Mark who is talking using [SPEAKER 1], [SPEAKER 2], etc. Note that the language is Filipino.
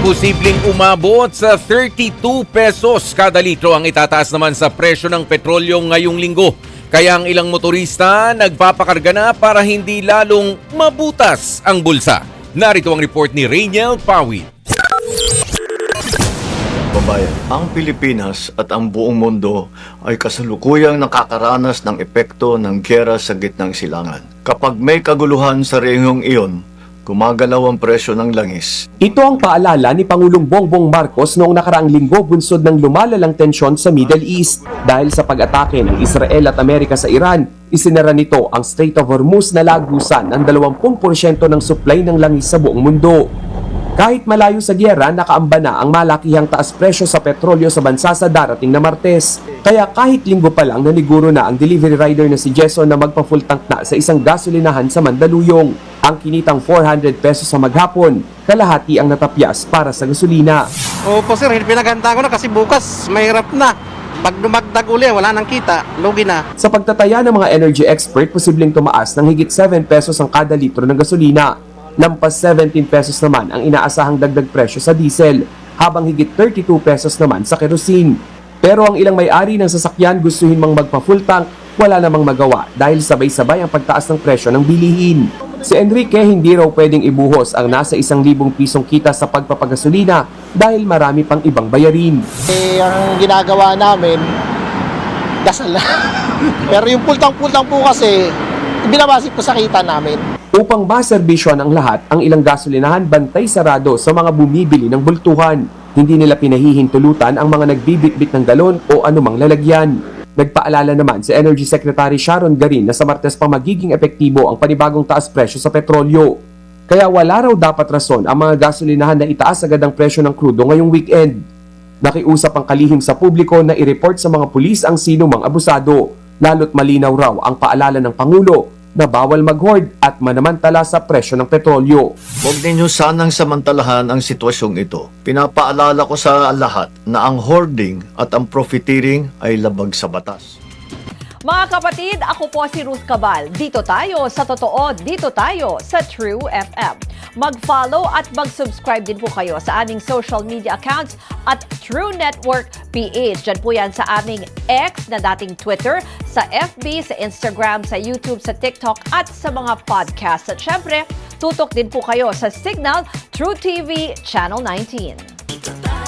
[SPEAKER 1] Posibleng umabot sa 32 pesos kada litro ang itataas naman sa presyo ng petrolyo ngayong linggo. Kaya ang ilang motorista nagpapakarga na para hindi lalong mabutas ang bulsa. Narito ang report ni Rainiel Pawi.
[SPEAKER 2] Babayan, ang Pilipinas at ang buong mundo ay kasalukuyang nakakaranas ng epekto ng giyera sa gitnang silangan. Kapag may kaguluhan sa rehiyong iyon, gumagalaw ang presyo ng langis.
[SPEAKER 3] Ito ang paalala ni Pangulong Bongbong Marcos noong nakaraang linggo bunsod ng lumalalang tensyon sa Middle East. Dahil sa pag-atake ng Israel at Amerika sa Iran, isinara nito ang Strait of Hormuz na lagusan ng 20% ng supply ng langis sa buong mundo. Kahit malayo sa giyera, nakaamba na ang malakihang taas presyo sa petrolyo sa bansa sa darating na Martes. Kaya kahit linggo pa lang naniguro na ang delivery rider na si Jason na magpa-full tank na sa isang gasolinahan sa Mandaluyong. Ang kinitang 400 pesos sa maghapon, kalahati ang natapyas para sa gasolina.
[SPEAKER 4] Opo sir, pinaganda ko na kasi bukas mahirap na. Pag dumagdag uli, wala nang kita, lugi na.
[SPEAKER 3] Sa pagtataya ng mga energy expert, posibleng tumaas ng higit 7 pesos ang kada litro ng gasolina. Lampas 17 pesos naman ang inaasahang dagdag presyo sa diesel, habang higit 32 pesos naman sa kerosene. Pero ang ilang may-ari ng sasakyan gustuhin mang magpa-full tank, wala namang magawa dahil sabay-sabay ang pagtaas ng presyo ng bilihin. Si Enrique hindi raw pwedeng ibuhos ang nasa 1,000 pisong kita sa pagpapagasolina dahil marami pang ibang bayarin.
[SPEAKER 5] Ang ginagawa namin, dasal na. Pero yung pultang-pultang po kasi, binabasik po sa kita namin.
[SPEAKER 3] Upang maserbisyon ang lahat, ang ilang gasolinahan bantay sarado sa mga bumibili ng bultuhan. Hindi nila pinahihintulutan ang mga nagbibitbit ng galon o anumang lalagyan. Nagpaalala naman si Energy Secretary Sharon Garin na sa Martes pa magiging epektibo ang panibagong taas presyo sa petrolyo. Kaya wala raw dapat rason ang mga gasolinahan na itaas agad ang presyo ng krudo ngayong weekend. Nakiusap ang kalihim sa publiko na i-report sa mga pulis ang sino mang abusado, lalo't malinaw raw ang paalala ng Pangulo na bawal mag-hoard at manamantala sa presyo ng petrolyo.
[SPEAKER 2] Huwag ninyo sanang samantalahan ang sitwasyong ito. Pinapaalala ko sa lahat na ang hoarding at ang profiteering ay labag sa batas.
[SPEAKER 6] Mga kapatid, ako po si Ruth Cabal. Dito tayo sa totoo, dito tayo sa True FM. Mag-follow at mag-subscribe din po kayo sa aming social media accounts at True Network PH. Diyan po yan sa aming X na dating Twitter, sa FB, sa Instagram, sa YouTube, sa TikTok at sa mga podcast. At syempre, tutok din po kayo sa Signal True TV Channel 19.